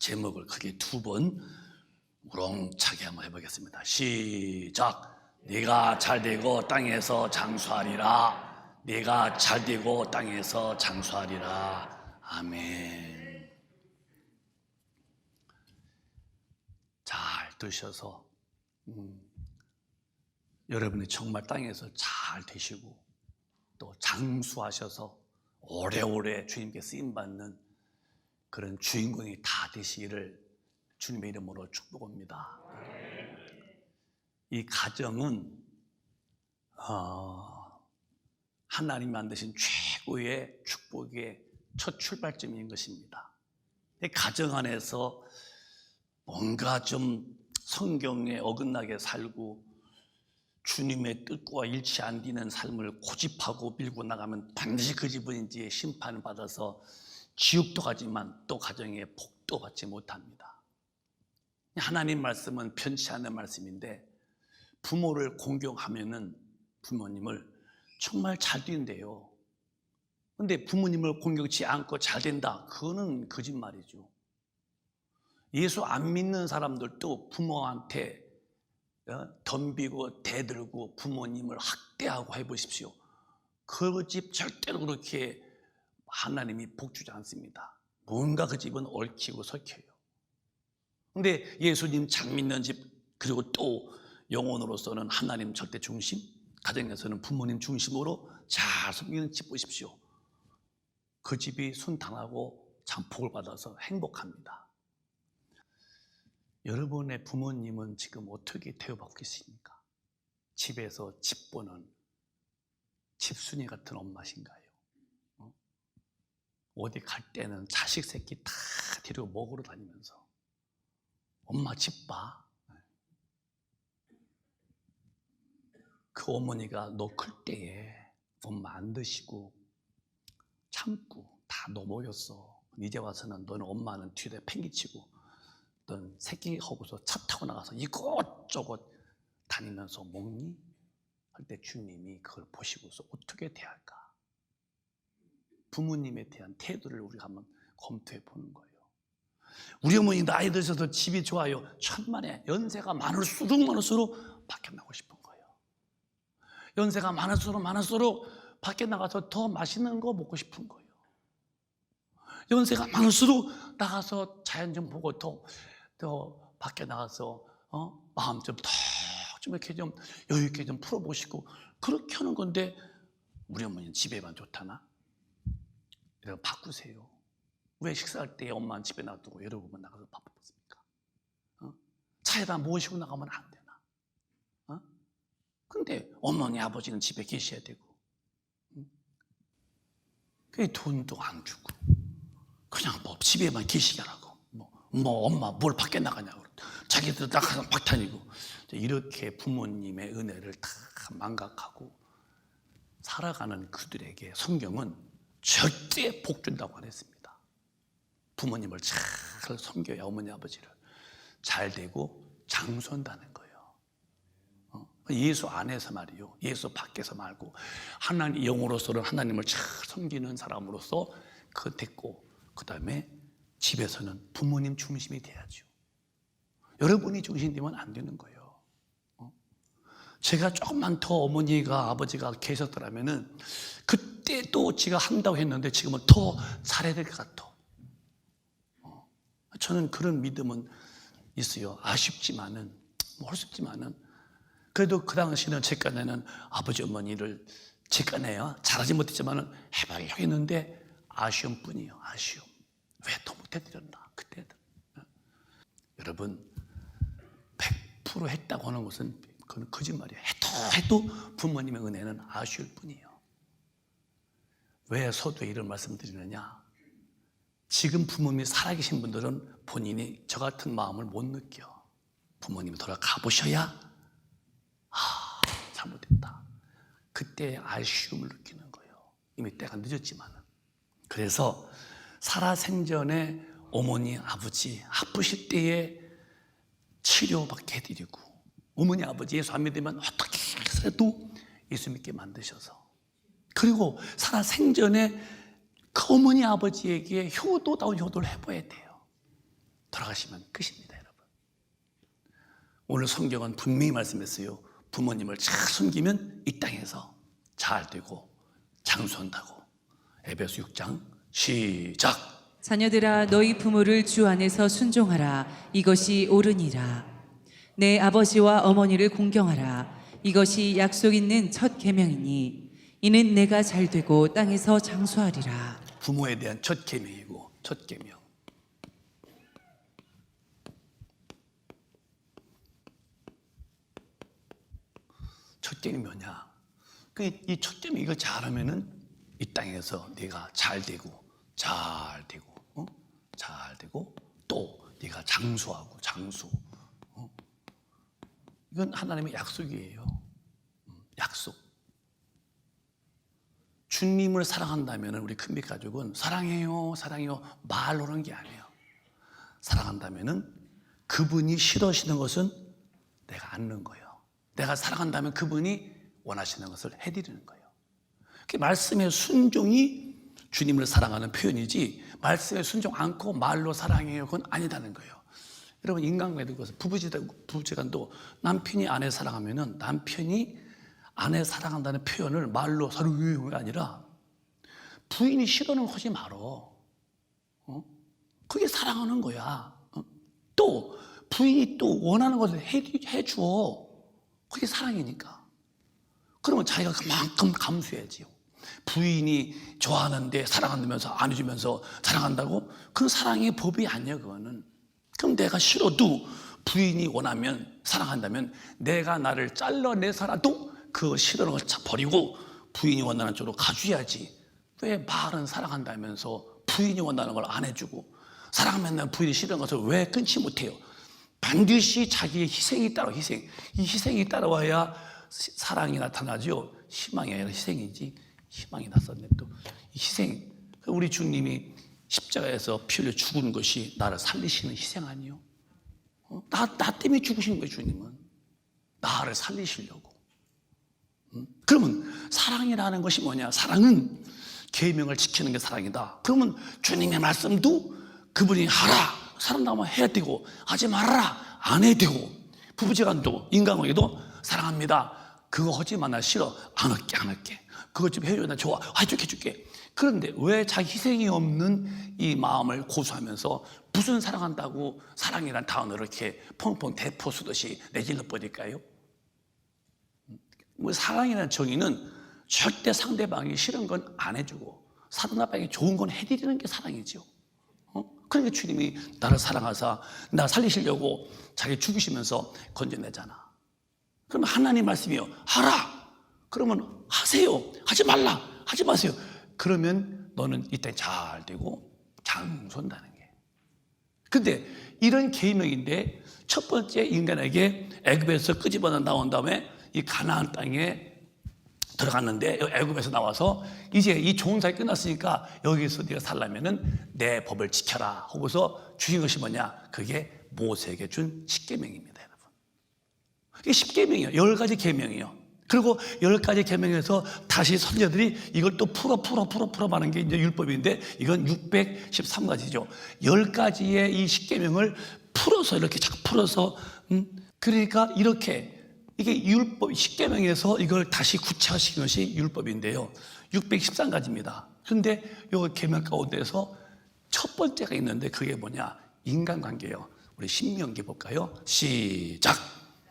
제목을 크게 2번 우렁차게 한번 해보겠습니다. 시작. 네가 잘되고 땅에서 장수하리라. 네가 잘되고 땅에서 장수하리라. 아멘. 잘 드셔서 여러분이 정말 땅에서 잘 되시고 또 장수하셔서 오래오래 주님께 쓰임받는 그런 주인공이 다 되시기를 주님의 이름으로 축복합니다. 이 가정은 하나님이 만드신 최고의 축복의 첫 출발점인 것입니다. 이 가정 안에서 뭔가 좀 성경에 어긋나게 살고 주님의 뜻과 일치 안 되는 삶을 고집하고 밀고 나가면 반드시 그 집은 이제 심판을 받아서 지옥도 가지만 또 가정에 복도 받지 못합니다. 하나님 말씀은 편치 않은 말씀인데 부모를 공경하면은 부모님을 정말 잘 된대요. 근데 부모님을 공경치 않고 잘 된다, 그거는 거짓말이죠. 예수 안 믿는 사람들도 부모한테 덤비고 대들고 부모님을 학대하고 해보십시오. 그 집 절대로 그렇게 하나님이 복주지 않습니다. 뭔가 그 집은 얽히고 설켜요. 근데 예수님 잘 믿는 집, 그리고 또 영혼으로서는 하나님 절대 중심, 가정에서는 부모님 중심으로 잘 섬기는 집 보십시오. 그 집이 순탄하고 참 복을 받아서 행복합니다. 여러분의 부모님은 지금 어떻게 대우받고 계십니까? 집에서 집 보는 집순이 같은 엄마신가요? 어디 갈 때는 자식 새끼 다 데리고 먹으러 다니면서 엄마 집 봐. 그 어머니가 너 클 때에 엄마 안 드시고 참고 다 너 먹였어. 이제 와서는 너는 엄마는 뒤에 팽개치고 넌 새끼 하고서 차 타고 나가서 이것저것 다니면서 먹니? 할 때 주님이 그걸 보시고서 어떻게 대할까? 부모님에 대한 태도를 우리가 한번 검토해 보는 거예요. 우리 어머니 나이 드셔서 집이 좋아요. 천만에 연세가 많을수록 밖에 나가고 싶은 거예요. 연세가 많을수록 밖에 나가서 더 맛있는 거 먹고 싶은 거예요. 연세가 많을수록 나가서 자연 좀 보고 더 밖에 나가서 마음 좀 이렇게 좀 여유 있게 좀 풀어보시고 그렇게 하는 건데 우리 어머니는 집에만 좋다나? 이래서 바꾸세요. 왜 식사할 때 엄마는 집에 놔두고 여러분만 나가서 밥 먹습니까? 차에다 모시고 나가면 안 되나? 근데 어머니 아버지는 집에 계셔야 되고 그 돈도 안 주고 그냥 뭐 집에만 계시게 하라고 뭐 엄마 뭘 밖에 나가냐고 자기들 나가서 막 다니고 이렇게 부모님의 은혜를 다 망각하고 살아가는 그들에게 성경은 절대 복 준다고 안 했습니다. 부모님을 잘 섬겨야 어머니 아버지를 잘 되고 장수한다는 거예요. 예수 안에서 말이요, 예수 밖에서 말고 하나님 영으로서는 하나님을 잘 섬기는 사람으로서 그 됐고 그 다음에 집에서는 부모님 중심이 돼야죠. 여러분이 중심이 되면 안 되는 거예요. 제가 조금만 더 어머니가 아버지가 계셨더라면은 그때 또 제가 한다고 했는데 지금은 더 잘해야 될 것 같아. 저는 그런 믿음은 있어요. 아쉽지만은 그래도 그 당시는 제 깐에는 아버지 어머니를 제 깐에요 잘하지 못했지만은 해보려고 했는데 아쉬움뿐이에요. 아쉬움. 왜 더 못해드렸나 그때는. 여러분 100% 했다고 하는 것은 그건 거짓말이에요. 해도 부모님의 은혜는 아쉬울 뿐이에요. 왜 서두에 이런 말씀 드리느냐? 지금 부모님이 살아계신 분들은 본인이 저 같은 마음을 못 느껴. 부모님이 돌아가 보셔야 잘못했다. 그때 아쉬움을 느끼는 거예요. 이미 때가 늦었지만. 그래서 살아생전에 어머니 아버지 아프실 때에 치료받게 해드리고 어머니 아버지 예수 안 믿으면 어떻게 해서라도 예수 믿게 만드셔서 그리고 살아생전에 그 어머니 아버지에게 효도다운 효도를 해봐야 돼요. 돌아가시면 끝입니다, 여러분. 오늘 성경은 분명히 말씀했어요. 부모님을 잘 섬기면 이 땅에서 잘 되고 장수한다고. 에베소 6장 시작. 자녀들아 너희 부모를 주 안에서 순종하라. 이것이 옳으니라. 내 아버지와 어머니를 공경하라. 이것이 약속 있는 첫 계명이니 이는 내가 잘 되고 땅에서 장수하리라. 부모에 대한 첫 계명이고 첫 계명. 첫 계명이 뭐냐? 이 첫 계명 이걸 잘하면은 이 땅에서 네가 잘 되고 잘 되고 또 네가 장수하고 장수. 이건 하나님의 약속이에요. 약속. 주님을 사랑한다면 우리 큰빛 가족은 사랑해요 말로는 게 아니에요. 사랑한다면 그분이 싫어하시는 것은 내가 않는 거예요. 내가 사랑한다면 그분이 원하시는 것을 해드리는 거예요. 말씀의 순종이 주님을 사랑하는 표현이지 말씀에 순종 않고 말로 사랑해요 그건 아니다는 거예요. 여러분 인간관계도 그래서 부부지간도 남편이 아내 사랑하면은 남편이 아내 사랑한다는 표현을 말로 사랑해요가 아니라 부인이 싫어하는 거 하지 말어. 그게 사랑하는 거야. 또 부인이 또 원하는 것을 해줘. 그게 사랑이니까. 그러면 자기가 그만큼 감수해야지요. 부인이 좋아하는데 사랑한다면서 안 해주면서 사랑한다고? 그건 사랑의 법이 아니야 그거는. 그럼 내가 싫어도 부인이 원하면 사랑한다면 내가 나를 잘라내서라도 그 싫어하는 걸 버리고 부인이 원하는 쪽으로 가줘야지. 왜 말은 사랑한다면서 부인이 원하는 걸 안 해주고 사랑하면 부인이 싫어하는 것을 왜 끊지 못해요? 반드시 자기의 희생이 따라 희생. 이 희생이 따라와야 사랑이 나타나죠. 희망이 아니라 희생이지. 희망이 났었네 또. 이 희생. 우리 주님이 십자가에서 피 흘려 죽은 것이 나를 살리시는 희생 아니요? 나 때문에 죽으신 거예요 주님은. 나를 살리시려고. 그러면 사랑이라는 것이 뭐냐? 사랑은 계명을 지키는 게 사랑이다. 그러면 주님의 말씀도 그분이 하라 사랑하면 해야 되고 하지 말아라 안 해야 되고 부부지간도 인간관계도 사랑합니다. 그거 하지 마 나 싫어 안 할게 그거 좀 해줘 나 좋아 해줄게. 그런데 왜 자기 희생이 없는 이 마음을 고수하면서 무슨 사랑한다고 사랑이란 단어를 이렇게 펑펑 대포 쏘듯이 내질러 버릴까요? 사랑이라는 정의는 절대 상대방이 싫은 건 안 해주고 상대방이 좋은 건 해드리는 게 사랑이죠. 그러니까 주님이 나를 사랑하사 나 살리시려고 자기 죽이시면서 건져내잖아. 그러면 하나님 말씀이요 하라 그러면 하세요. 하지 말라 하지 마세요. 그러면 너는 이때 잘 되고 장수한다는 게. 근데 이런 계명인데 첫 번째 인간에게 애굽에서 끄집어내 나온 다음에 이 가나안 땅에 들어갔는데 애굽에서 나와서 이제 이 좋은 사이 끝났으니까 여기서 네가 살려면은 내 법을 지켜라 하고서 주신 것이 뭐냐? 그게 모세에게 준 십계명입니다, 여러분. 이게 십계명이에요. 10가지 계명이요. 그리고 10가지 계명에서 다시 선지자들이 이걸 또 풀어 하는 게 이제 율법인데 이건 613가지죠. 10가지의 이 십계명을 풀어서 이렇게 자꾸 풀어서 그러니까 이렇게 이게 율법 십계명에서 이걸 다시 구체화시킨 것이 율법인데요. 613가지입니다. 그런데 이 계명 가운데서 첫 번째가 있는데 그게 뭐냐? 인간관계예요. 우리 신명기 볼까요? 시작.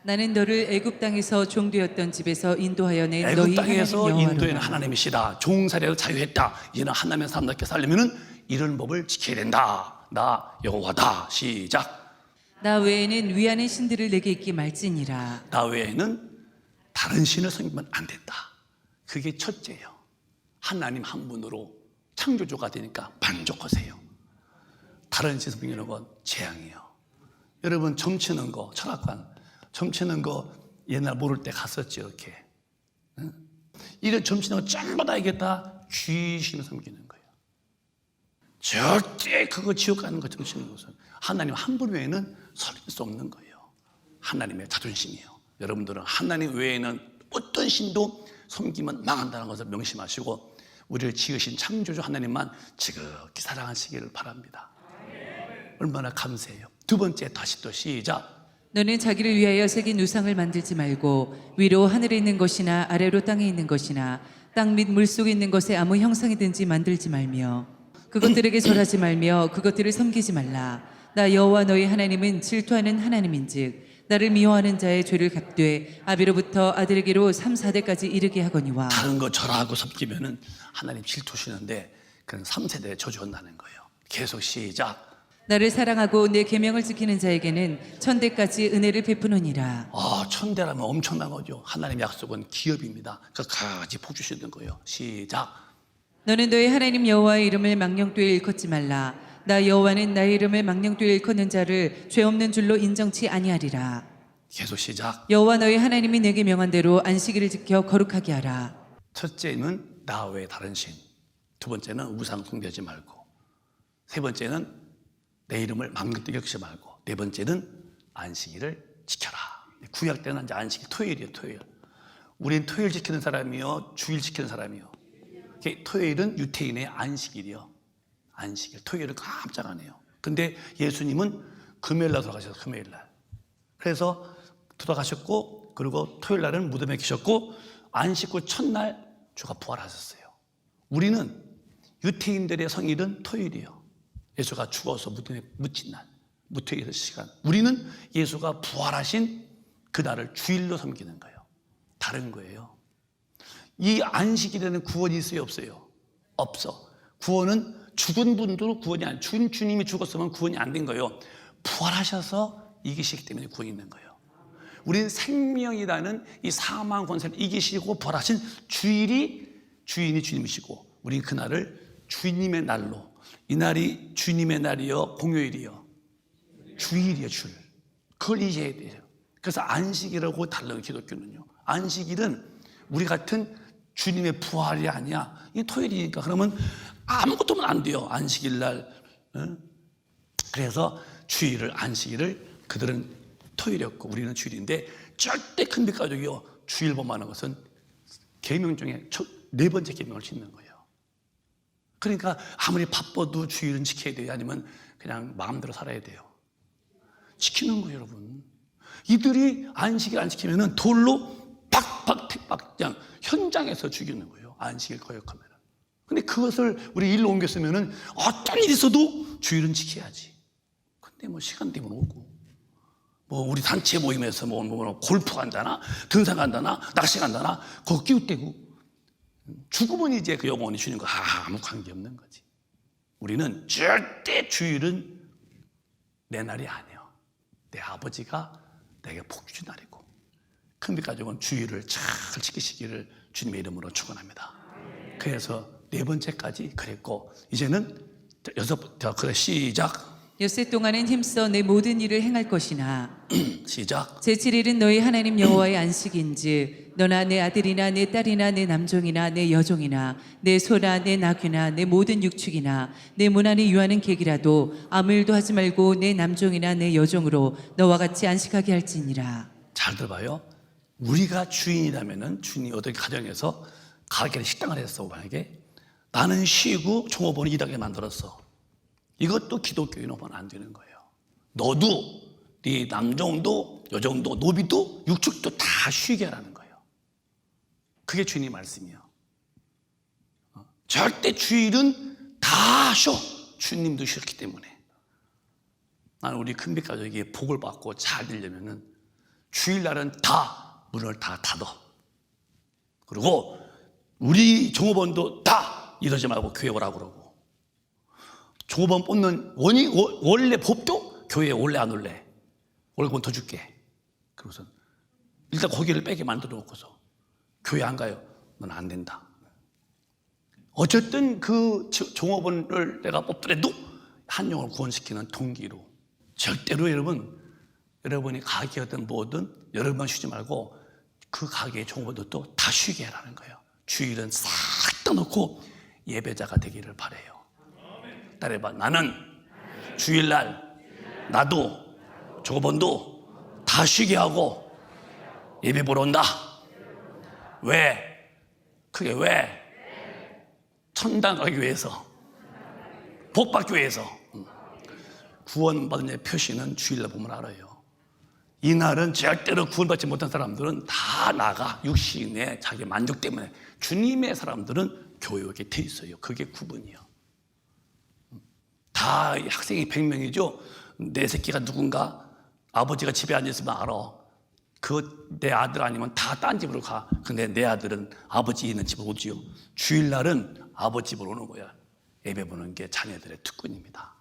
나는 너를 애굽 땅에서 종되었던 집에서 인도하여 낸 애굽 너희 땅에서 하나님 인도에는 여호와로라. 하나님이시라. 종살이에서 자유했다. 이는 하나님의 사람답게 살려면은 이런 법을 지켜야 된다. 나 여호와다. 시작. 나 외에는 위하는 신들을 내게 있기 말지니라. 나 외에는 다른 신을 섬기면 안 된다. 그게 첫째예요. 하나님 한 분으로 창조주가 되니까 만족하세요. 다른 신 섬기는 건 재앙이에요. 여러분 점치는 거 철학관 점치는 거 옛날 모를 때 갔었죠. 이렇게 이런 점치는 거 전부 다 이겠다 귀신을 섬기는 거예요. 절대 그거 지옥 가는 거 점치는 것은 하나님 한 분 외에는 섬길 수 없는 거예요. 하나님의 자존심이에요. 여러분들은 하나님 외에는 어떤 신도 섬기면 망한다는 것을 명심하시고 우리를 지으신 창조주 하나님만 지극히 사랑하시기를 바랍니다. 얼마나 감사해요. 두 번째 다시 또 시작. 너는 자기를 위하여 새긴 우상을 만들지 말고 위로 하늘에 있는 것이나 아래로 땅에 있는 것이나 땅 및 물속에 있는 것에 아무 형상이든지 만들지 말며 그것들에게 절하지 말며 그것들을 섬기지 말라. 나 여호와 너희 하나님은 질투하는 하나님인즉 나를 미워하는 자의 죄를 갚되 아비로부터 아들에게로 3, 4대까지 이르게 하거니와. 다른 거 절하고 섬기면은 하나님 질투시는데 그건 3세대에 저주한다는 거예요. 계속 시작. 나를 사랑하고 내 계명을 지키는 자에게는 천대까지 은혜를 베푸느니라. 천대라면 엄청난 거죠. 하나님 약속은 기업입니다. 그까지 복 주시는 거예요. 시작. 너는 너희 하나님 여호와의 이름을 망령되이 일컫지 말라. 나 여호와는 나의 이름을 망령되이 일컫는 자를 죄 없는 줄로 인정치 아니하리라. 계속 시작. 여호와 너희 하나님이 내게 명한 대로 안식일을 지켜 거룩하게 하라. 첫째는 나 외에 다른 신, 두 번째는 우상 숭배하지 말고, 세 번째는 내 이름을 망령되이 여기지 말고, 네 번째는 안식일을 지켜라. 구약 때는 이제 안식일 토요일이에요. 토요일. 우린 토요일 지키는 사람이요, 주일 지키는 사람이요. 토요일은 유태인의 안식일이요. 안식일. 토요일은 깜짝 안 해요. 근데 예수님은 금요일 날 돌아가셨어요. 금요일 날. 그래서 돌아가셨고, 그리고 토요일 날은 무덤에 계셨고, 안식 후 첫날 주가 부활하셨어요. 우리는 유태인들의 성일은 토요일이에요. 예수가 죽어서 무덤에 묻힌 날, 무토일 시간. 우리는 예수가 부활하신 그날을 주일로 섬기는 거예요. 다른 거예요. 이 안식일에는 구원이 있어요, 없어요? 없어. 구원은 죽은 분도 구원이 안, 주님이 죽었으면 구원이 안 된 거예요. 부활하셔서 이기시기 때문에 구원이 있는 거예요. 우리는 생명이라는 이 사망 권세를 이기시고 부활하신 주일이 주인이 주님이시고, 우리는 그날을 주님의 날로, 이 날이 주님의 날이요, 공휴일이요, 주일이요, 주일. 그걸 이해해야 돼요. 그래서 안식일하고 다른 기독교는요. 안식일은 우리 같은 주님의 부활이 아니야. 이 토요일이니까. 그러면 아무것도 하면 안 돼요. 안식일 날. 그래서 주일을, 안식일을 그들은 토요일이었고 우리는 주일인데, 절대 큰빛 가족이요, 주일 범하는 것은 계명 중에 네 번째 계명을 짓는 거예요. 그러니까 아무리 바빠도 주일은 지켜야 돼요? 아니면 그냥 마음대로 살아야 돼요? 지키는 거예요, 여러분. 이들이 안식일 안 지키면은 돌로 팍팍 그냥 현장에서 죽이는 거예요. 안식일 거역하면. 근데 그것을 우리 일로 옮겼으면은 어떤 일이 있어도 주일은 지켜야지. 근데 뭐 시간 되면 오고, 뭐 우리 단체 모임에서 뭐 골프 간다나, 등산 간다나, 낚시 간다나, 그거 끼웃대고, 죽으면 이제 그 영혼이 주는 거 아무 관계 없는 거지. 우리는 절대 주일은 내 날이 아니에요. 내 아버지가 내게 복 주신 날이고, 큰빛 가족은 주일을 잘 지키시기를 주님의 이름으로 축원합니다. 그래서 네 번째까지 그랬고, 이제는 그래 시작. 엿새 동안은 힘써 내 모든 일을 행할 것이나 시작. 제7일은 너희 하나님 여호와의 안식인즉 너나 내 아들이나 내 딸이나 내 남종이나 내 여종이나 내 소나 내 나귀나 내 모든 육축이나 내 문 안에 유하는 객이라도 아무 일도 하지 말고 내 남종이나 내 여종으로 너와 같이 안식하게 할지니라. 잘 들어봐요. 우리가 주인이라면은, 주인이 어떤 가정에서 가게를 식당을 했어. 만약에 나는 쉬고 종업원이 일하게 만들었어. 이것도 기독교인은 오면 안 되는 거예요. 너도, 네 남종도, 여종도, 노비도, 육축도 다 쉬게 하라는 거예요. 그게 주님의 말씀이에요. 절대 주일은 다 쉬어. 주님도 쉬었기 때문에. 나는 우리 큰빛 가족이 복을 받고 잘 되려면은 주일날은 다 문을 다 닫아. 그리고 우리 종업원도 다 이러지 말고 교회 오라고 그러고, 종업원 뽑는 원래 법도 교회에 올래 안 올래? 월급은 더 줄게. 그러고서 일단 거기를 빼게 만들어 놓고서 교회 안 가요? 넌 안 된다. 어쨌든 그 종업원을 내가 뽑더라도 한 영을 구원시키는 동기로, 절대로 여러분이 가게든 뭐든 여러분만 쉬지 말고 그 가게의 종업원들도 다 쉬게 하라는 거예요. 주일은 싹 다 놓고 예배자가 되기를 바라요. 따라해봐. 나는 주일날 나도 종업원도 다 쉬게 하고 예배 보러 온다. 왜? 그게 왜? 천당 가기 위해서, 복 받기 위해서. 구원받은 자의 표시는 주일날 보면 알아요. 이날은 절대로 구원받지 못한 사람들은 다 나가. 육신의 자기 만족 때문에. 주님의 사람들은 교육에 돼 있어요. 그게 구분이요. 다 학생이 100명이죠. 내 새끼가 누군가 아버지가 집에 앉아있으면 알아. 그 내 아들 아니면 다 딴 집으로 가. 근데 내 아들은 아버지 있는 집으로 오지요. 주일날은 아버지 집으로 오는 거야. 예배 보는 게 자녀들의 특권입니다.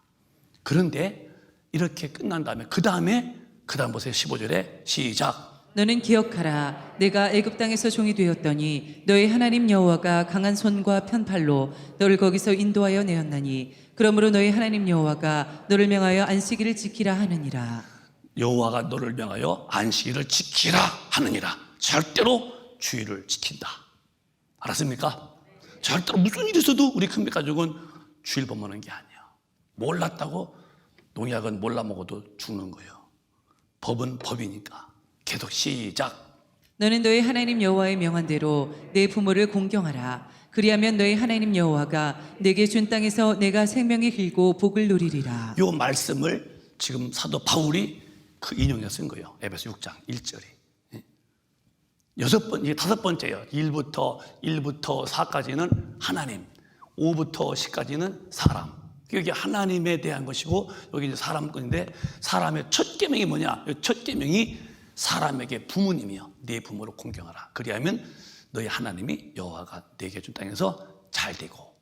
그런데 이렇게 끝난 다음에 그 다음 보세요. 15절에 시작. 너는 기억하라. 내가 애굽 땅에서 종이 되었더니 너의 하나님 여호와가 강한 손과 편팔로 너를 거기서 인도하여 내었나니 그러므로 너의 하나님 여호와가 너를 명하여 안식일을 지키라 하느니라. 여호와가 너를 명하여 안식일을 지키라 하느니라. 절대로 주일을 지킨다. 알았습니까? 절대로 무슨 일이 있어도 우리 큰배 가족은 주일 범하는 게 아니야. 몰랐다고 농약은 몰라 먹어도 죽는 거예요. 법은 법이니까. 계속 시작. 너는 너의 하나님 여호와의 명한 대로 내 부모를 공경하라. 그리하면 너의 하나님 여호와가 내게 준 땅에서 내가 생명이 길고 복을 누리리라. 이 말씀을 지금 사도 바울이 그 인용해서 쓴 거예요. 에베소 6장 1절에. 이게 다섯 번째예요. 1부터 4까지는 하나님, 5부터 10까지는 사람. 여기 하나님에 대한 것이고 여기 이제 사람 건데 사람의 첫 계명이 뭐냐? 첫 계명이 사람에게 부모님이요. 네 부모를 공경하라. 그리하면 너희 하나님이 여호와가 네게 준 땅에서 잘 되고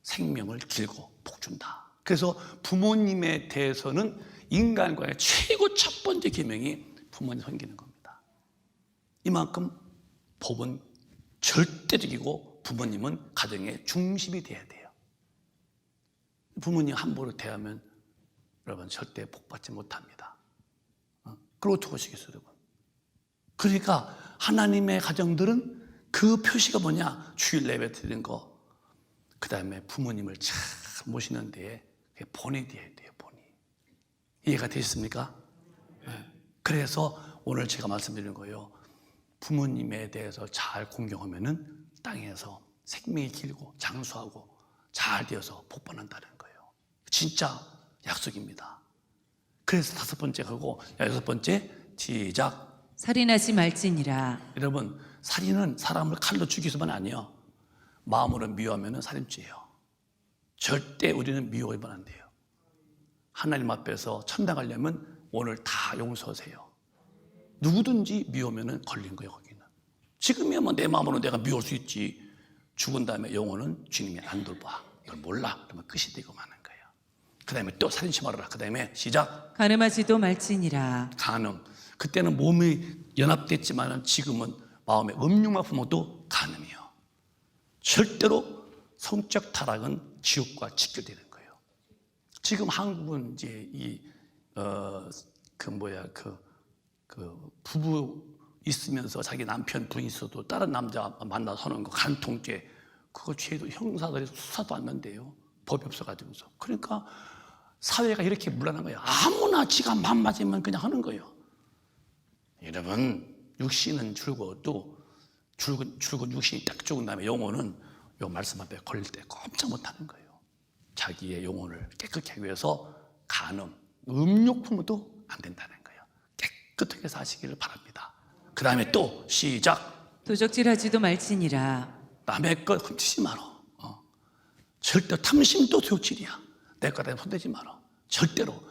생명을 길고 복 준다. 그래서 부모님에 대해서는 인간과의 최고 첫 번째 계명이 부모님 섬기는 겁니다. 이만큼 법은 절대적이고 부모님은 가정의 중심이 돼야 돼요. 부모님 함부로 대하면 여러분 절대 복받지 못합니다. 그리고 어떻게 하시겠어요, 여러분? 그러니까 하나님의 가정들은 그 표시가 뭐냐? 주일 예배 드리는 거. 그 다음에 부모님을 잘 모시는 데에 본이 돼야 돼요, 본이. 이해가 되셨습니까? 네. 그래서 오늘 제가 말씀드리는 거예요. 부모님에 대해서 잘 공경하면은 땅에서 생명이 길고 장수하고 잘 되어서 복받는다는 거예요. 진짜 약속입니다. 그래서 다섯 번째 하고 여섯 번째 시작. 살인하지 말지니라. 여러분 살인은 사람을 칼로 죽이서만 아니에요. 마음으로 미워하면 살인죄예요. 절대 우리는 미워하면 안 돼요. 하나님 앞에서 천당 가려면 오늘 다 용서하세요. 누구든지 미우면 걸린 거예요. 거기는 지금이야 뭐 내 마음으로 내가 미울 수 있지. 죽은 다음에 영혼은 주님이 안 돌봐. 이걸 몰라. 그러면 끝이 되고 마는 거예요. 그 다음에 또 살인치 말아라. 그 다음에 시작. 간음하지도 말지니라. 간음. 그때는 몸이 연합됐지만 지금은 마음의 음흉만 품어도 간음이요. 절대로 성적 타락은 지옥과 직결되는 거예요. 지금 한국은 이제 그 부부 있으면서 자기 남편 부인 있어도 다른 남자 만나서 하는 거 간통죄, 그거 죄도 형사들이 수사도 안 난대요. 법이 없어가지고서. 그러니까 사회가 이렇게 물러난 거예요. 아무나 지가 맘 맞으면 그냥 하는 거예요. 여러분 육신은 죽어도 죽은 육신이 딱 죽은 다음에 영혼은 요 말씀 앞에 걸릴 때 꼼짝 못하는 거예요. 자기의 영혼을 깨끗게 하기 위해서 간음, 음욕 품어도 안 된다는 거예요. 깨끗하게 사시기를 바랍니다. 그 다음에 또 시작. 도적질하지도 말지니라. 남의 것 훔치지 마라. 절대 탐심도 도적질이야. 내 것에 손대지 마라. 절대로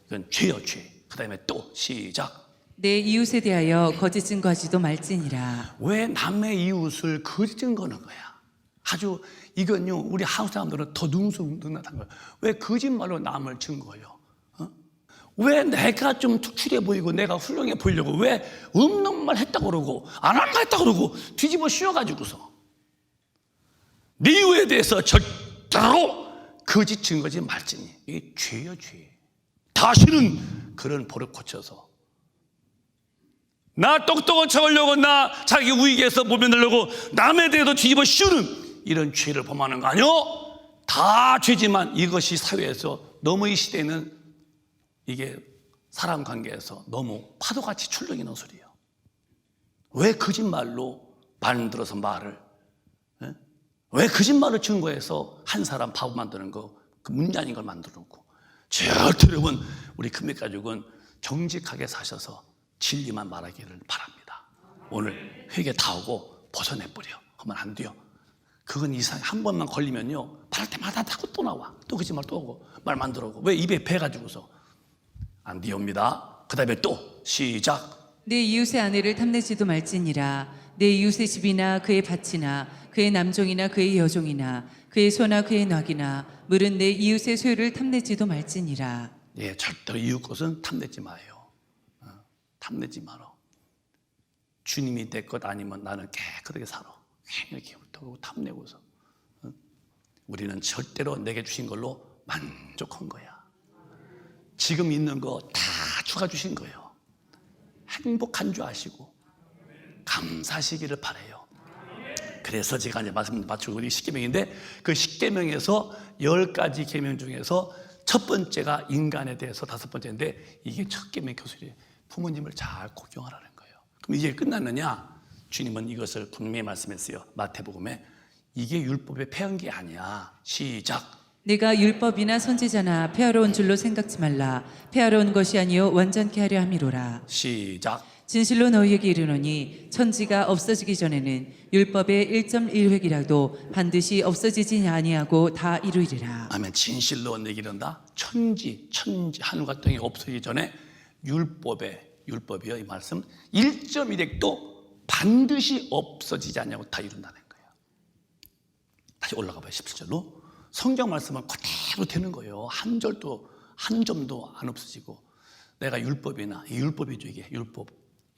이건 죄요, 죄. 그 다음에 또 시작. 내 이웃에 대하여 거짓 증거하지도 말지니라. 왜 남의 이웃을 거짓 증거하는 거야? 아주 이건요 우리 한국 사람들은 더 능숙능하다는 거예요. 왜 거짓말로 남을 증거해요? 왜 내가 좀 특출해 보이고 내가 훌륭해 보이려고 왜 없는 말 했다고 그러고 안 한 말 했다고 그러고 뒤집어 씌워가지고서 네 이웃에 대해서 절대로 거짓 증거지 말지니. 이게 죄요, 죄. 다시는 그런 버릇 고쳐서 나 똑똑한 척하려고 나 자기 우익에서 모면하려고 남에 대해서 뒤집어 씌우는 이런 죄를 범하는 거 아니요? 다 죄지만 이것이 사회에서 너무 이 시대는 이게 사람 관계에서 너무 파도같이 출렁이는 소리예요. 왜 거짓말로 만들어서 말을 왜 거짓말을 증거해서 한 사람 바보 만드는 거, 그 문제 아닌 걸 만들고 절대 여러분 우리 금맥가족은 정직하게 사셔서 진리만 말하기를 바랍니다. 오늘 회개 다 오고 벗어내버려 하면 안 돼요. 그건 이상 한 번만 걸리면요 말할 때마다 자꾸 또 나와. 또 거짓말 또 오고 말만 들어오고. 왜? 입에 배가지고서 안 되옵니다. 그 다음에 또 시작. 내 이웃의 아내를 탐내지도 말지니라. 내 이웃의 집이나 그의 밭이나 그의 남종이나 그의 여종이나 그의 소나 그의 낙이나 물은 내 이웃의 소유를 탐내지도 말지니라. 예, 절대로 이웃 것은 탐내지 마요. 탐내지 마라. 주님이 내 것 아니면 나는 깨끗하게 살아. 이렇게 탐내고서 우리는 절대로 내게 주신 걸로 만족한 거야. 지금 있는 거 다 주가 주신 거예요. 행복한 줄 아시고 감사하시기를 바라요. 그래서 제가 이제 말씀 맞추고 우리 10계명인데 그 10계명에서 10가지 계명 중에서 첫 번째가 인간에 대해서 5번째인데 이게 첫 계명 교수들이 부모님을 잘 공경하라는 거예요. 그럼 이게 끝났느냐? 주님은 이것을 분명히 말씀했어요. 마태복음에 이게 율법의 폐한 게 아니야. 시작. 내가 율법이나 선지자나 폐하러 온 줄로 생각지 말라. 폐하러 온 것이 아니요 완전케 하려 함이로라. 시작. 진실로 너희에게 이르노니 천지가 없어지기 전에는 율법의 1.1획이라도 반드시 없어지지 아니하고 다 이루리라. 아멘. 진실로 내게 이른다. 천지 하늘과 땅이 없어지기 전에 율법이요 이 말씀 1.1획도 반드시 없어지지 않냐고 다 이룬다는 거예요. 다시 올라가 봐요. 17절로 성경 말씀은 그대로 되는 거예요. 한 절도 한 점도 안 없어지고 내가 율법이나 이 율법이죠. 이게 율법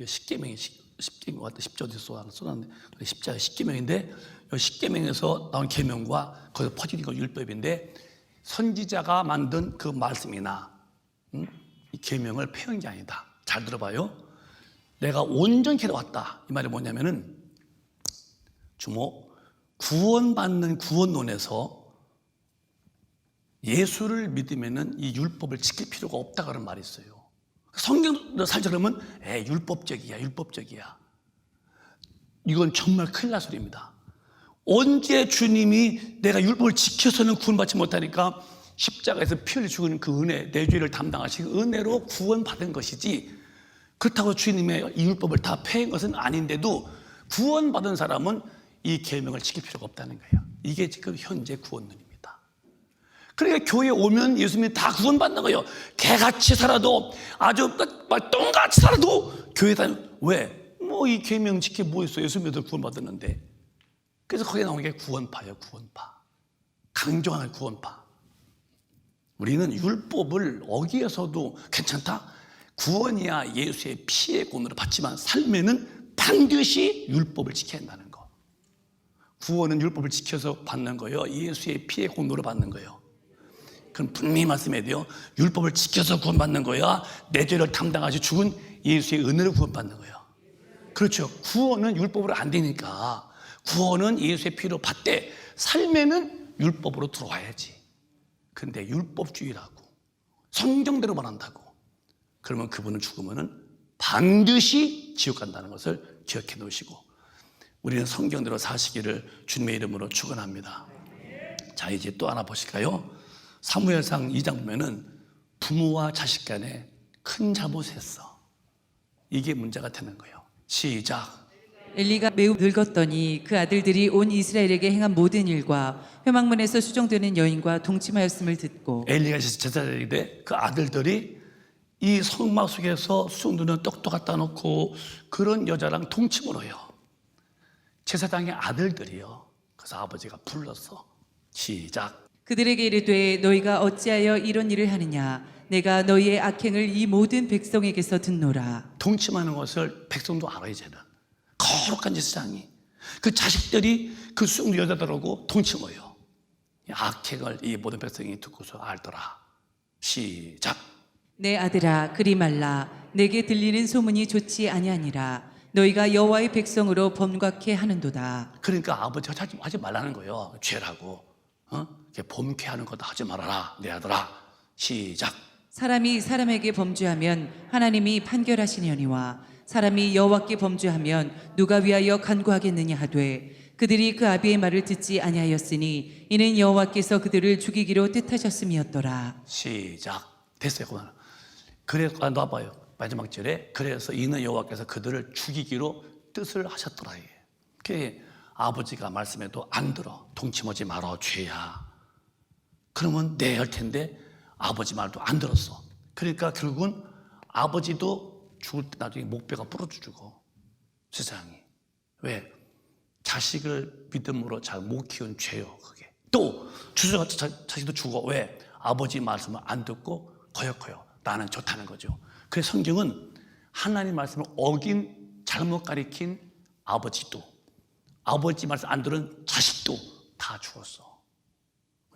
10계명이 10계명 같다. 10절에서 써놨는데 10계명인데 10계명에서 나온 계명과 거기서 퍼지는 건 율법인데 선지자가 만든 그 말씀이나 이 계명을 폐한 게 아니다. 잘 들어봐요. 내가 온전케 왔다. 이 말이 뭐냐면은 주목 구원받는 구원론에서 예수를 믿으면은 이 율법을 지킬 필요가 없다 그런 말이 있어요. 성경을 살자면 율법적이야. 이건 정말 큰일 날 소리입니다. 언제 주님이 내가 율법을 지켜서는 구원받지 못하니까 십자가에서 피 흘려 죽은 그 은혜, 내 죄를 담당하신 은혜로 구원받은 것이지 그렇다고 주님의 이 율법을 다 폐한 것은 아닌데도 구원받은 사람은 이 계명을 지킬 필요가 없다는 거예요. 이게 지금 현재 구원론입니다. 그러니까 교회에 오면 예수님이 다 구원받는 거예요. 개같이 살아도 아주 똥같이 살아도 교회 다니면 왜? 뭐 이 계명 지켜 뭐 있어? 예수 믿어 구원받았는데. 그래서 거기에 나오는 게 구원파예요. 구원파. 강조하는 구원파. 우리는 율법을 어기에서도 괜찮다. 구원이야 예수의 피의 공로를 받지만 삶에는 반드시 율법을 지켜야 한다는 거. 구원은 율법을 지켜서 받는 거예요. 예수의 피의 공로를 받는 거예요. 그럼 분명히 말씀해야 돼요. 율법을 지켜서 구원받는 거야. 내 죄를 담당하시 죽은 예수의 은혜로 구원받는 거예요. 그렇죠. 구원은 율법으로 안 되니까 구원은 예수의 피로 받되 삶에는 율법으로 들어와야지. 근데 율법주의라고 성경대로만 한다고 그러면 그분은 죽으면 반드시 지옥 간다는 것을 기억해 놓으시고 우리는 성경대로 사시기를 주님의 이름으로 축원합니다. 자, 이제 또 하나 보실까요? 사무엘상 2장 보면은 부모와 자식 간에 큰 잘못했어. 이게 문제가 되는 거예요. 시작. 엘리가 매우 늙었더니 그 아들들이 온 이스라엘에게 행한 모든 일과 회막문에서 수종되는 여인과 동침하였음을 듣고 엘리가 제사장인데 그 아들들이 이 성막 속에서 수종되는 떡도 갖다 놓고 그런 여자랑 동침을 해요. 제사장의 아들들이요. 그래서 아버지가 불렀어. 시작. 그들에게 이르되 너희가 어찌하여 이런 일을 하느냐 내가 너희의 악행을 이 모든 백성에게서 듣노라. 동침하는 것을 백성도 알아야 되는 거룩한 제사장이 그 자식들이 그 수종 여자들하고 동침해요. 악행을 이 모든 백성이 듣고서 알더라. 시작. 내 아들아 그리 말라 내게 들리는 소문이 좋지 아니하니라. 너희가 여호와의 백성으로 범죄케 하는도다. 그러니까 아버지가 하지 말라는 거예요. 죄라고. 범죄하는 것도 하지 말아라. 내 아들아. 시작. 사람이 사람에게 범죄하면 하나님이 판결하시려니와 사람이 여호와께 범죄하면 누가 위하여 간구하겠느냐 하되 그들이 그 아비의 말을 듣지 아니하였으니 이는 여호와께서 그들을 죽이기로 뜻하셨음이었더라. 시작. 됐어요. 그만. 그래서 놔봐요. 마지막 절에 그래서 이는 여호와께서 그들을 죽이기로 뜻을 하셨더라. 그 아버지가 말씀해도 안 들어. 동침하지 마라 죄야. 그러면 네 할 텐데 아버지 말도 안 들었어. 그러니까 결국은 아버지도 죽을 때 나중에 목뼈가 부러져 죽어. 세상이. 왜? 자식을 믿음으로 잘 못 키운 죄요. 그게. 또 주저가 자식도 죽어. 왜? 아버지 말씀을 안 듣고 거역거역 나는 좋다는 거죠. 그래서 성경은 하나님 말씀을 어긴 잘못 가리킨 아버지도 아버지 말씀 안 들은 자식도 다 죽었어.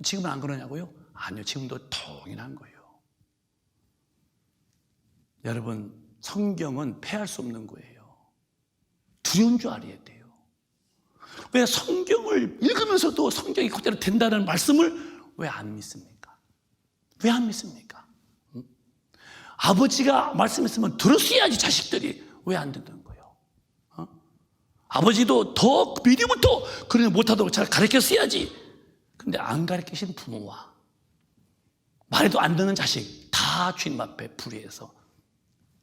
지금은 안 그러냐고요? 아니요. 지금도 동일한 거예요. 여러분 성경은 폐할 수 없는 거예요. 두려운 줄 알아야 돼요. 왜 성경을 읽으면서도 성경이 그대로 된다는 말씀을 왜 안 믿습니까? 왜 안 믿습니까? 아버지가 말씀했으면 들었어야지 자식들이 왜 안 듣는 거예요? 아버지도 더 미리부터 그러지 못하도록 잘 가르쳤어야지. 근데 안 가르치신 부모와 말해도 안 듣는 자식 다 주님 앞에 불의해서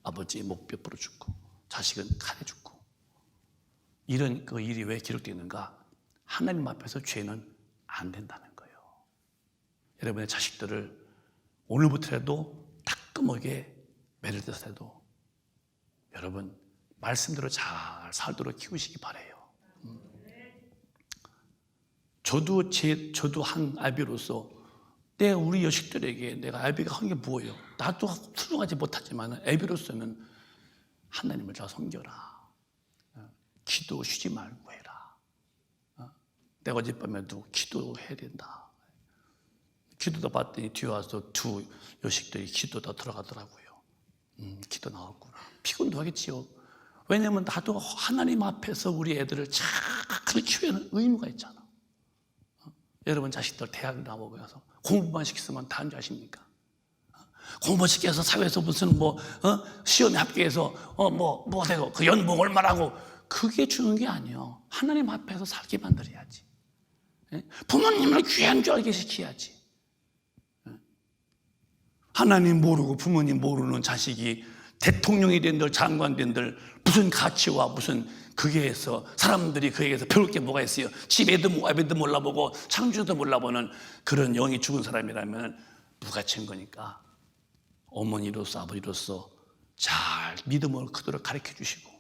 아버지의 목뼈 부러 죽고 자식은 칼에 죽고 이런 그 일이 왜 기록되어 있는가? 하나님 앞에서 죄는 안 된다는 거예요. 여러분의 자식들을 오늘부터라도 따끔하게 매를 뜯어서라도 여러분 말씀대로 잘 살도록 키우시기 바라요. 저도 한 아비로서 내 우리 여식들에게 내가 아비가 한 게 뭐예요? 나도 훌륭하지 못하지만 아비로서는 하나님을 잘 섬겨라. 기도 쉬지 말고 해라. 내가 어젯밤에도 기도해야 된다. 기도도 봤더니 뒤에 와서 두 여식들이 기도다 들어가더라고요. 기도 나왔구나. 피곤도 하겠지요. 왜냐하면 나도 하나님 앞에서 우리 애들을 잘 키워야 하는 의무가 있잖아. 여러분 자식들 대학 나오고서 공부만 시켰으면 다 한 줄 아십니까? 공부 시켜서 사회에서 무슨 시험에 합격해서 뭐 되고 그 연봉 얼마라고 그게 주는 게 아니에요. 하나님 앞에서 살게 만들어야지. 부모님을 귀한 줄 알게 시켜야지. 하나님 모르고 부모님 모르는 자식이 대통령이 된들 장관 된들 무슨 가치와 무슨 그게 해서 사람들이 그에게서 배울 게 뭐가 있어요. 집 애도 몰라보고 창조도 몰라보는 그런 영이 죽은 사람이라면 무가치인 거니까 어머니로서 아버지로서 잘 믿음을 그대로 가르쳐 주시고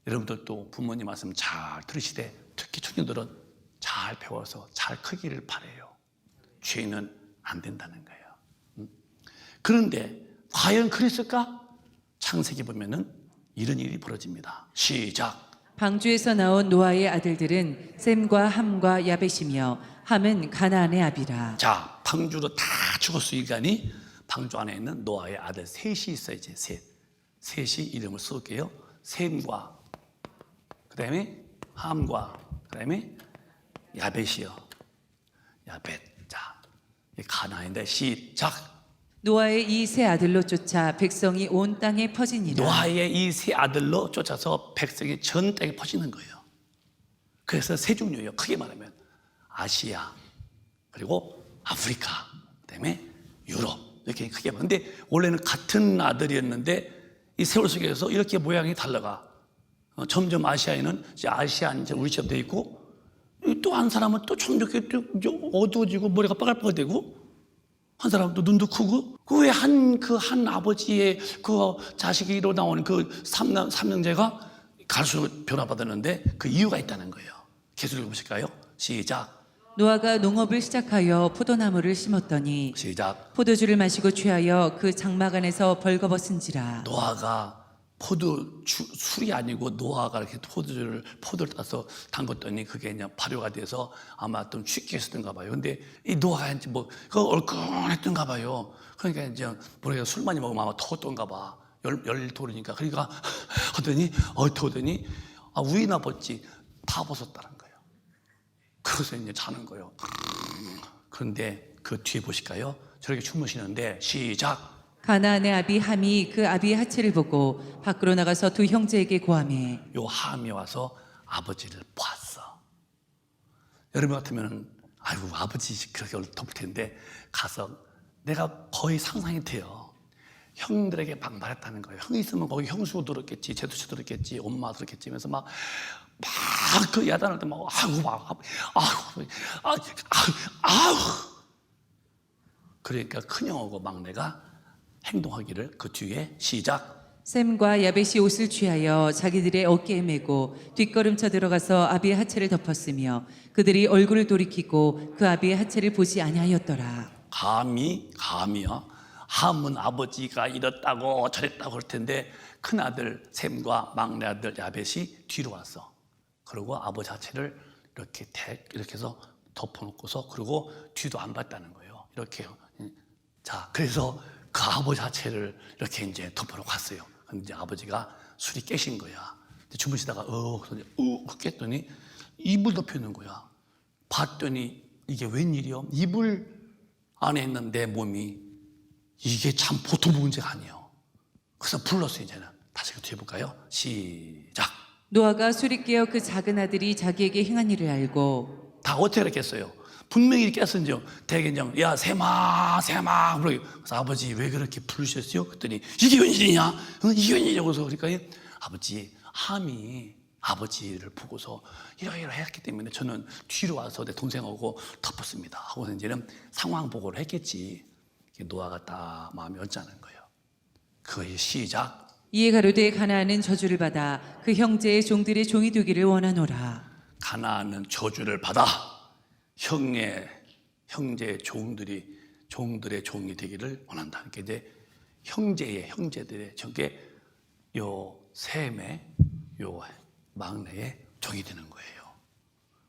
여러분들도 부모님 말씀 잘 들으시되 특히 청년들은 잘 배워서 잘 크기를 바라요. 죄는 안 된다는 거예요. 그런데 과연 그랬을까? 창세기 보면은 이런 일이 벌어집니다. 시작. 방주에서 나온 노아의 아들들은 셈과 함과 야벳이며 함은 가나안의 아비라. 자, 방주로 다 죽었을 인간이 방주 안에 있는 노아의 아들 셋이 있어요. 이제 셋이 이름을 쓸게요. 셈과 그다음에 함과 그다음에 야벳이요. 야벳. 자, 가나안인데 시작. 노아의 이 세 아들로 쫓아 백성이 온 땅에 퍼지니라. 노아의 이 세 아들로 쫓아서 백성이 전 땅에 퍼지는 거예요. 그래서 세 종류예요. 크게 말하면 아시아 그리고 아프리카 그다음에 유럽 이렇게 크게 말하면 근데 원래는 같은 아들이었는데 이 세월 속에서 이렇게 모양이 달라가 점점 아시아에는 이제 아시아 이제 우리처럼 돼 있고 또 한 사람은 또 점점 어두워지고 머리가 빠글빠글되고 한 사람도 눈도 크고 그 왜 한 아버지의 그 자식이로 나오는 그 삼형제가 갈수록 변화받았는데 그 이유가 있다는 거예요. 계속 읽어보실까요? 시작. 노아가 농업을 시작하여 포도나무를 심었더니 시작. 포도주를 마시고 취하여 그 장막 안에서 벌거벗은지라. 노아가 술이 아니고 노아가 이렇게 포도를 따서 담궜더니 그게 그냥 발효가 돼서 아마 좀 쉽게 했었던가 봐요. 근데 이 노아가 이제 그거 얼큰했던가 봐요. 그러니까 이제 모르겠어요. 술 많이 먹으면 아마 더웠던가 봐. 열 도르니까. 그러니까 더우더니 위나 벗지 다 벗었다는 거예요. 그래서 이제 자는 거예요. 그런데 그 뒤에 보실까요? 저렇게 주무시는데 시작. 가나안의 아비 함이 그 아비의 하체를 보고 밖으로 나가서 두 형제에게 고하매 요 함이 와서 아버지를 보았어. 여러분 같으면 아이고 아버지 그렇게 덮을 텐데 가서 내가 거의 상상이 돼요. 형들에게 막 말했다는 거예요. 형이 있으면 거기 형수 들었겠지, 제수씨 들었겠지, 엄마 들었겠지 하면서 막 그 야단할 때 막 아우 그러니까 큰형하고 막내가 행동하기를 그 뒤에 시작. 셈과 야벳이 옷을 취하여 자기들의 어깨에 메고 뒷걸음쳐 들어가서 아비의 하체를 덮었으며 그들이 얼굴을 돌이키고 그 아비의 하체를 보지 아니하였더라. 감이요. 함은 아버지가 이랬다고 저랬다고 할 텐데 큰아들 셈과 막내 아들 야벳이 뒤로 왔어. 그리고 아버지 하체를 이렇게 해서 덮어놓고서 그리고 뒤도 안 봤다는 거예요. 이렇게요. 자, 그래서 그 아버지 하체를 이렇게 이제 덮어놓고 갔어요. 근데 이제 아버지가 술이 깨신 거야. 주무시다가 깼더니 이불 덮여있는 거야. 봤더니 이게 웬일이요? 이불 안에 있는 내 몸이 이게 참 보통 문제가 아니에요. 그래서 불렀어요. 이제는 다시 뒤에 볼까요? 시작. 노아가 술이 깨어 그 작은 아들이 자기에게 행한 일을 알고 다 어떻게 그랬겠어요? 분명히 깼은요. 대개냥 야 세마 그래서 아버지 왜 그렇게 부르셨어요? 그랬더니 이게 웬일이냐? 이게 웬일이냐고 해서 그러니까 아버지 함이 아버지를 보고서 이러이러 했기 때문에 저는 뒤로 와서 내 동생하고 덮었습니다 하고 이제는 상황 보고를 했겠지. 노아가 딱 마음이 언짢은 거예요. 그의 시작. 이에 가로되 가나안은 저주를 받아 그 형제의 종들의 종이 되기를 원하노라. 가나안은 저주를 받아 형제의 종들의 종이 되기를 원한다. 그러니까 이제 형제들의 저게 요 셈의 요 막내의 종이 되는 거예요.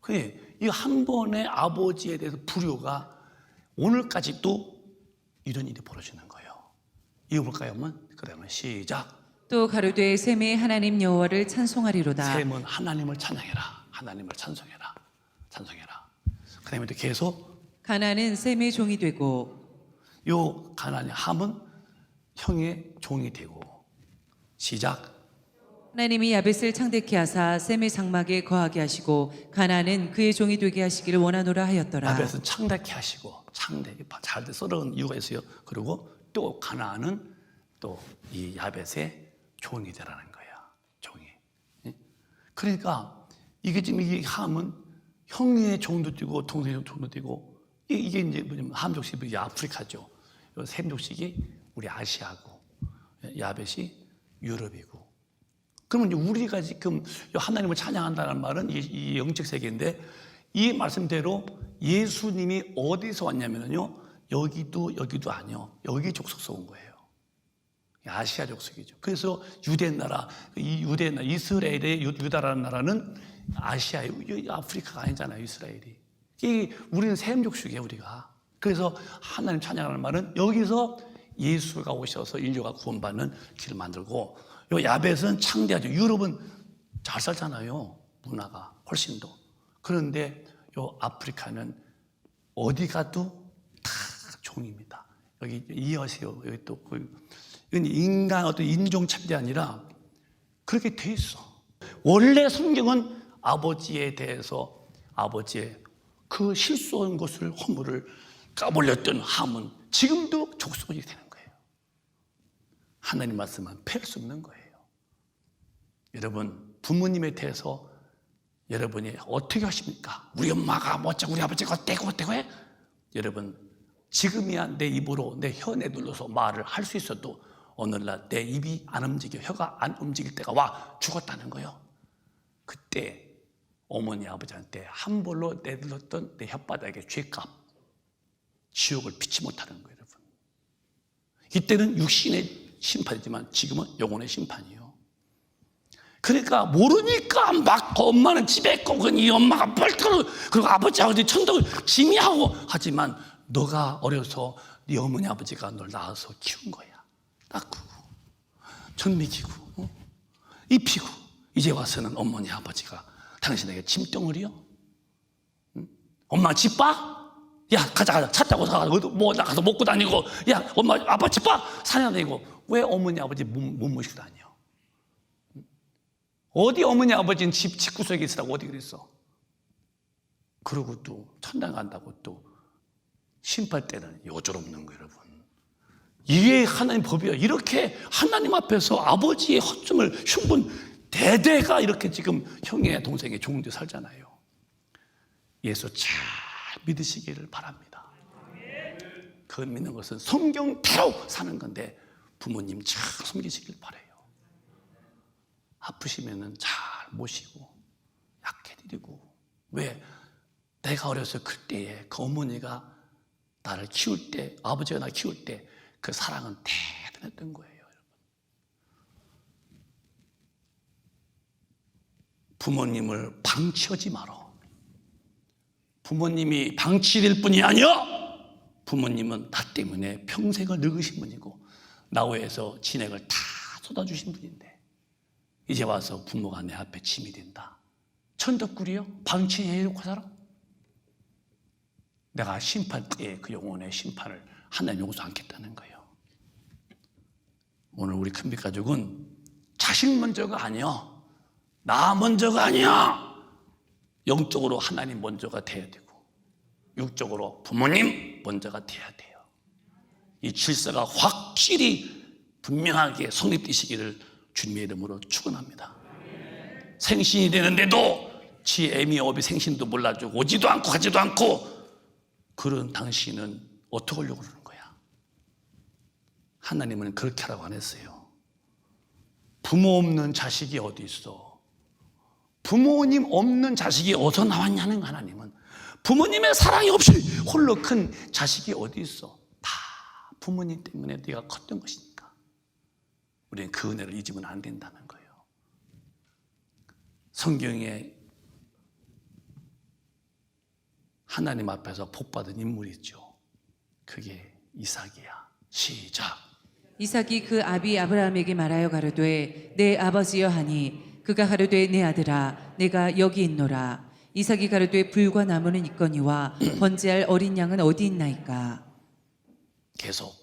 그게 이 한 번의 아버지에 대해서 불효가 오늘까지도 이런 일이 벌어지는 거예요. 이거 볼까요, 그러면 시작. 또 가로되 셈의 하나님 여호와를 찬송하리로다. 셈은 하나님을 찬양해라. 하나님을 찬송해라. 그 다음에 또 계속 가나안은 셈의 종이 되고 요 가나안의 함은 형의 종이 되고 시작. 하나님이 야벳을 창대케 하사 셈의 장막에 거하게 하시고 가나안은 그의 종이 되게 하시기를 원하노라 하였더라. 야벳은 창대케 하시고 잘 썰어온 이유가 있어요. 그리고 또 가나안은 또 이 야벳의 종이 되라는 거야. 종이. 그러니까 이게 지금 이 함은 형의 종도 되고 동생의 종도 되고 이게 이제 뭐냐면 함족식이 아프리카죠. 셈족식이 우리 아시아고 야벳이 유럽이고. 그러면 이제 우리가 지금 하나님을 찬양한다는 말은 이 영적 세계인데 이 말씀대로 예수님이 어디서 왔냐면요 여기도 아니요 여기 족속에서 온 거예요. 아시아 족속이죠. 그래서 이스라엘의 유다라는 나라는 아시아의 아프리카가 아니잖아요. 이스라엘이. 우리는 셈 족속이에요. 우리가. 그래서 하나님 찬양하는 말은 여기서 예수가 오셔서 인류가 구원받는 길을 만들고 요 야벳은 창대하죠. 유럽은 잘 살잖아요. 문화가 훨씬 더. 그런데 요 아프리카는 어디 가도 다 종입니다. 여기 이해하세요. 여기 또 이건 인간 어떤 인종차별이 아니라 그렇게 돼 있어. 원래 성경은 아버지에 대해서 아버지의 그 실수한 것을 허물을 까불렸던 함은 지금도 족속이 되는 거예요. 하나님 말씀은 팰 수 없는 거예요. 여러분 부모님에 대해서 여러분이 어떻게 하십니까? 우리 엄마가 뭐쩌고 우리 아버지가 어때고 해? 여러분 지금이야 내 입으로 내 혀 내둘러서 말을 할 수 있어도 오늘날 내 입이 안 움직여 혀가 안 움직일 때가 와 죽었다는 거예요. 그때 어머니 아버지한테 한 볼로 내둘렀던 내 혓바닥의 죄값 지옥을 피치 못하는 거예요. 여러분 이때는 육신의 심판이지만 지금은 영혼의 심판이에요. 그러니까 모르니까 막 엄마는 집에 있고 이 엄마가 뻘떡 그리고 아버지하고 천덕을 지미하고 하지만 너가 어려서 네 어머니 아버지가 널 낳아서 키운 거야. 닦고 젖 먹이고 입히고 이제 와서는 어머니 아버지가 당신에게 짐덩어리요? 엄마 집 봐? 야 가자 차 타고 가서 뭐 나가서 먹고 다니고 야 엄마 아빠 집 봐? 사냥 다니고 왜 어머니 아버지 못 모시고 다녀? 어디 어머니 아버지는 집 구석에 있으라고 어디 그랬어? 그러고 또 천당 간다고 또 심판 때는 요절없는 거예요, 여러분. 이게 하나님 법이에요. 이렇게 하나님 앞에서 아버지의 허점을 흉본 대대가 이렇게 지금 형의 동생의 종대 살잖아요. 예수 잘 믿으시기를 바랍니다. 그 믿는 것은 성경대로 사는 건데 부모님 잘 섬기시길 바라요. 아프시면은 잘 모시고 약해드리고. 왜? 내가 어렸을 그때에 그 어머니가 나를 키울 때, 아버지가 나 키울 때 그 사랑은 대단했던 거예요, 여러분. 부모님을 방치하지 말어. 부모님이 방치될 뿐이 아니야. 부모님은 나 때문에 평생을 늙으신 분이고 나 위해서 진액을 다 쏟아주신 분인데 이제 와서 부모가 내 앞에 짐이 된다. 천덕꾸리요? 방치해놓고 살아? 내가 심판 때에 그 영혼의 심판을 하나님 용서 않겠다는 거예요. 오늘 우리 큰빛 가족은 자식 먼저가 아니야. 나 먼저가 아니야. 영적으로 하나님 먼저가 돼야 되고 육적으로 부모님 먼저가 돼야 돼요. 이 질서가 확실히 분명하게 성립되시기를 주님의 이름으로 축원합니다. 생신이 되는데도 지 애미 어비 생신도 몰라주고 오지도 않고 가지도 않고 그런 당신은 어떻게 하려고 그러는 거야? 하나님은 그렇게 하라고 안 했어요. 부모 없는 자식이 어디 있어? 부모님 없는 자식이 어디서 나왔냐는 하나님은 부모님의 사랑이 없이 홀로 큰 자식이 어디 있어? 다 부모님 때문에 네가 컸던 것이니까 우리는 그 은혜를 잊으면 안 된다는 거예요. 성경에 하나님 앞에서 복받은 인물이 있죠. 그게 이삭이야. 시작. 이삭이 그 아비 아브라함에게 말하여 가로되 내 아버지여 하니 그가 가로되 내 아들아 내가 여기 있노라. 이삭이 가로되 불과 나무는 있거니와 번제할 어린 양은 어디 있나이까. 계속.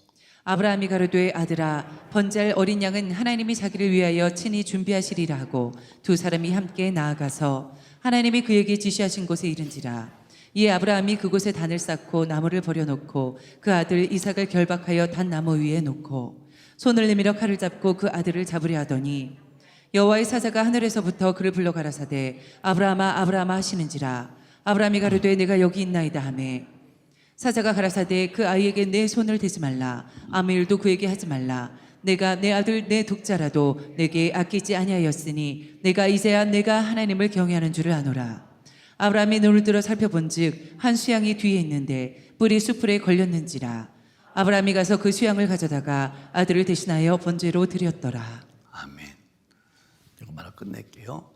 아브라함이 가로되 아들아 번제할 어린 양은 하나님이 자기를 위하여 친히 준비하시리라 하고 두 사람이 함께 나아가서 하나님이 그에게 지시하신 곳에 이른지라. 이에 아브라함이 그곳에 단을 쌓고 나무를 버려놓고 그 아들 이삭을 결박하여 단나무 위에 놓고 손을 내밀어 칼을 잡고 그 아들을 잡으려 하더니 여호와의 사자가 하늘에서부터 그를 불러 가라사대 아브라함아 아브라함아 하시는지라. 아브라함이 가로되 내가 여기 있나이다 하매 사자가 가라사대 그 아이에게 내 손을 대지 말라. 아무 일도 그에게 하지 말라. 내가 내 아들 내 독자라도 내게 아끼지 아니하였으니 내가 이제야 내가 하나님을 경외하는 줄을 아노라. 아브라함이 눈을 들어 살펴본즉 한 수양이 뒤에 있는데 뿔이 수풀에 걸렸는지라. 아브라함이 가서 그 수양을 가져다가 아들을 대신하여 번제로 드렸더라. 아멘. 이거 말을 끝낼게요.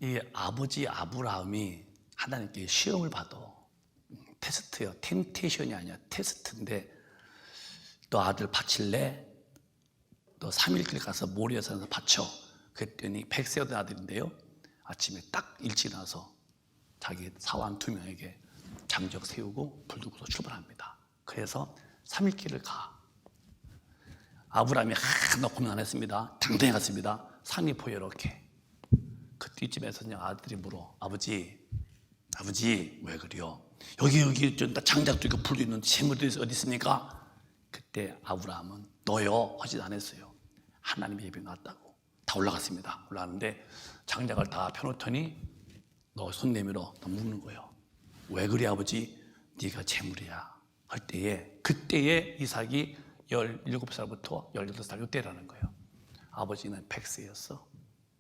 이 아버지 아브라함이 하나님께 시험을 받아. 테스트요. 템테이션이 아니야. 테스트인데 너 아들 바칠래? 너 3일길 가서 모리아산에서 바쳐. 그랬더니 100세 된 아들인데요. 아침에 딱 일찍 나서 자기 사환 2명에게 장적 세우고 불 두고서 출발합니다. 그래서 3일길을 가. 아브라함이 하나 고민 안 했습니다. 당당히 갔습니다. 산이 보여 이렇게. 그 뒷집에서 그냥 아들이 물어. 아버지 왜 그래요? 여기 장작도 있고 불도 있는 재물도 어디 있습니까? 그때 아브라함은 너요 하지도 않았어요. 하나님의 예배 나왔다고 다 올라갔습니다. 올라가는데 장작을 다 펴놓더니 너 손 내밀어 너 묻는 거예요. 왜 그래 아버지? 네가 재물이야 할 때에 그때에 이삭이 17살부터 18살 이때라는 거예요. 아버지는 100세였어.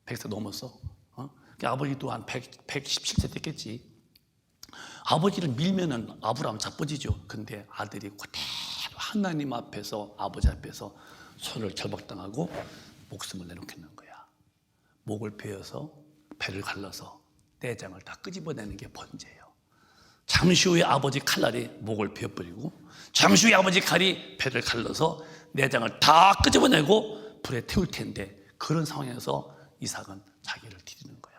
100세 넘었어. 그러니까 아버지도 한 117세 됐겠지. 아버지를 밀면은 아브라함 자빠지죠. 근데 아들이 그대로 하나님 앞에서 아버지 앞에서 손을 결박당하고 목숨을 내놓겠는 거야. 목을 베어서 배를 갈라서 내장을 다 끄집어내는 게 번제예요. 잠시 후에 아버지 칼날이 목을 베어버리고 잠시 후에 아버지 칼이 배를 갈라서 내장을 다 끄집어내고 불에 태울 텐데 그런 상황에서 이삭은 자기를 드리는 거야.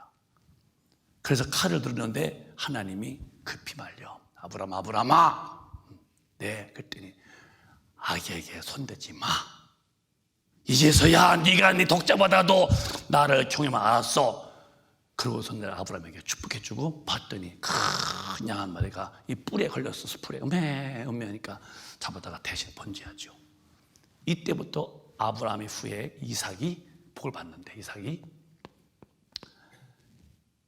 그래서 칼을 들었는데 하나님이 급히 말려. 아브라함아 네. 그랬더니 아기에게 손대지 마. 이제서야 네가 네 독자보다도 나를 경외만 알았어. 그러고서 내가 아브라함에게 축복해주고 봤더니 큰 양 한 마리가 이 뿔에 걸렸어. 뿔에 음매하니까 잡아다가 대신 번제하죠. 이때부터 아브라함이 후에 이삭이 복을 받는데, 이삭이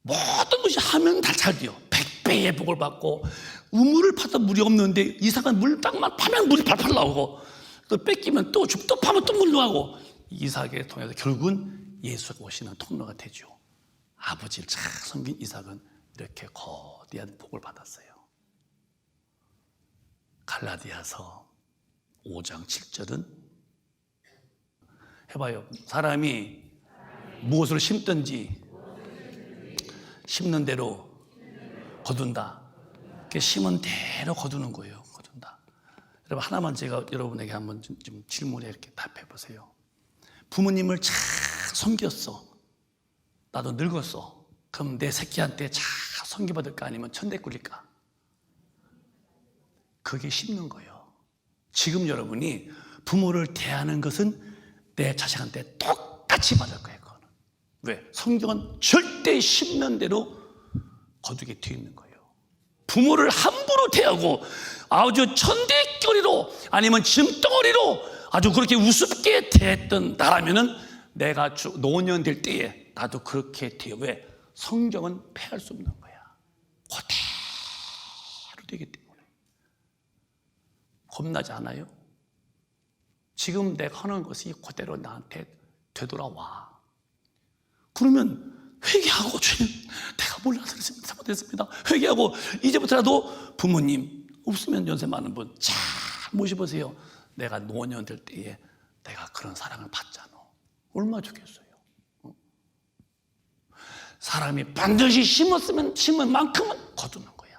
모든 것이 하면 다 잘 돼요. 100배의 복을 받고, 우물을 파도 물이 없는데 이삭은 물땅만 파면 물이 팔팔 나오고, 또 뺏기면 또 파면 또 물 나오고, 이삭에 통해서 결국은 예수가 오시는 통로가 되죠. 아버지를 잘 섬긴 이삭은 이렇게 거대한 복을 받았어요. 갈라디아서 5장 7절은 해봐요. 사람이 무엇을 심든지 심는 대로 거둔다. 심은 대로 거두는 거예요. 거둔다. 여러분, 하나만 제가 여러분에게 한번 좀 질문에 이렇게 답해 보세요. 부모님을 잘 섬겼어. 나도 늙었어. 그럼 내 새끼한테 잘 섬겨받을까 아니면 천대 꿀릴까? 그게 심는 거예요. 지금 여러분이 부모를 대하는 것은 내 자식한테 똑같이 받을 거예요. 그거는. 왜? 성경은 절대 심는 대로 거두게 되어 있는 거예요. 부모를 함부로 대하고 아주 천대거리로 아니면 짐덩어리로 아주 그렇게 우습게 대했던 나라면은 내가 노년 될 때에 나도 그렇게 돼요. 왜? 성경은 폐할 수 없는 거야. 그대로 되기 때문에. 겁나지 않아요? 지금 내가 하는 것이 그대로 나한테 되돌아와. 그러면 회개하고, 주님, 내가 몰라서 잘못했습니다. 회개하고 이제부터라도 부모님 없으면 연세 많은 분 잘 모셔보세요. 내가 노년 될 때에 내가 그런 사랑을 받잖아. 얼마나 좋겠어요. 사람이 반드시 심은 만큼은 거두는 거야.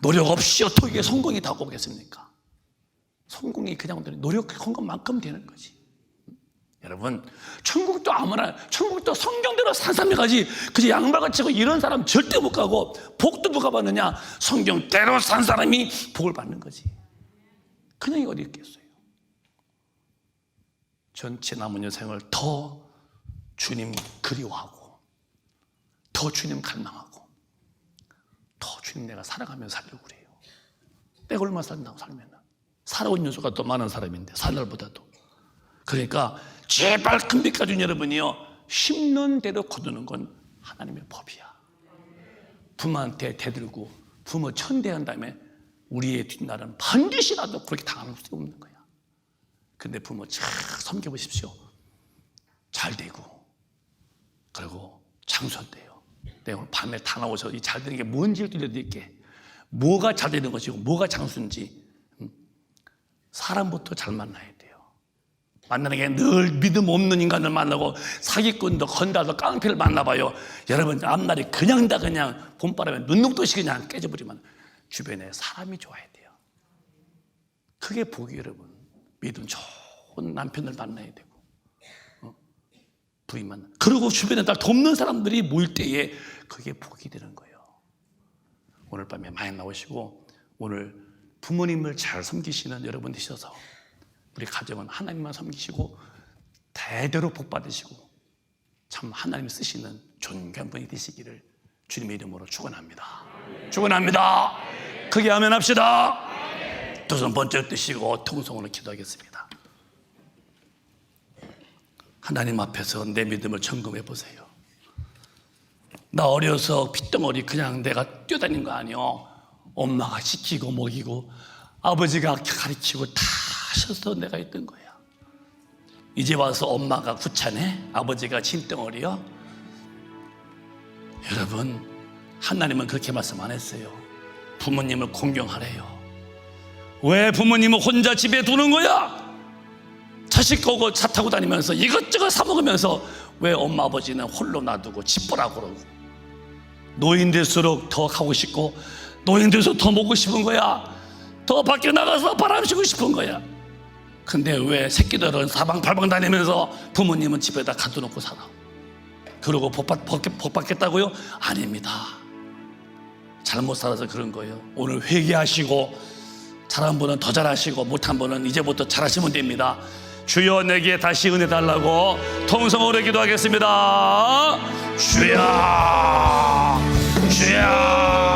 노력 없이 어떻게 성공이 다가오겠습니까? 성공이 그냥 노력한 것만큼 되는 거지. 여러분, 천국도 아무나, 천국도 성경대로 산 사람이 가지, 그저 양말같이 치고 이런 사람 절대 못 가고, 복도 누가 받느냐? 성경대로 산 사람이 복을 받는 거지. 그냥 어디 있겠어요? 전체 남은 여생을 더 주님 그리워하고, 더 주님 갈망하고, 더 주님 내가 사랑하며 살려고 그래요. 내가 얼마나 산다고 살면 살아온 연수가 더 많은 사람인데, 살 날보다도. 그러니까 제발 큰빛 가진 여러분이요, 심는 대로 거두는 건 하나님의 법이야. 부모한테 대들고 부모 천대한 다음에 우리의 뒷날은 반드시라도 그렇게 당할 수 없는 거야. 근데 부모 잘 섬겨보십시오. 잘 되고, 그리고 장수한대요. 내가 오늘 밤에 다 나오셔서 이 잘 되는 게 뭔지를 들려드릴게. 뭐가 잘 되는 것이고 뭐가 장수인지. 사람부터 잘 만나야 돼요. 만나는 게 늘 믿음 없는 인간을 만나고 사기꾼도 건달도 깡패를 만나봐요. 여러분, 앞날이 그냥 봄바람에 눈녹듯이 그냥 깨져버리면 주변에 사람이 좋아야 돼요. 그게 복이, 여러분. 믿음 좋은 남편을 만나야 되고, 부인 만나. 그리고 주변에 날 돕는 사람들이 모일 때에 그게 복이 되는 거예요. 오늘 밤에 많이 나오시고, 오늘 부모님을 잘 섬기시는 여러분 되셔서 우리 가정은 하나님만 섬기시고 대대로 복 받으시고 참 하나님 쓰시는 존귀한 분이 되시기를 주님의 이름으로 축원합니다. 축원합니다. 크게 아멘 합시다. 두 손 번쩍 드시고 통성으로 기도하겠습니다. 하나님 앞에서 내 믿음을 점검해 보세요. 나 어려서 핏덩어리 그냥 내가 뛰어다닌 거 아니요. 엄마가 시키고 먹이고 아버지가 가르치고 다 하셔서 내가 있던 거야. 이제 와서 엄마가 구차네? 아버지가 짐덩어리요? 여러분, 하나님은 그렇게 말씀 안 했어요. 부모님을 공경하래요. 왜 부모님을 혼자 집에 두는 거야? 자식 거고 차 타고 다니면서 이것저것 사 먹으면서 왜 엄마 아버지는 홀로 놔두고 집보라고 그러고, 노인 될수록 더 가고 싶고 노인 될수록 더 먹고 싶은 거야. 더 밖에 나가서 바람 쐬고 싶은 거야. 근데 왜 새끼들은 사방팔방 다니면서 부모님은 집에다 가둬놓고 살아? 그러고 복 받겠다고요? 아닙니다. 잘못 살아서 그런 거예요. 오늘 회개하시고, 잘한 분은 더 잘하시고 못한 분은 이제부터 잘하시면 됩니다. 주여 내게 다시 은혜 달라고 통성으로 기도하겠습니다. 주여 주여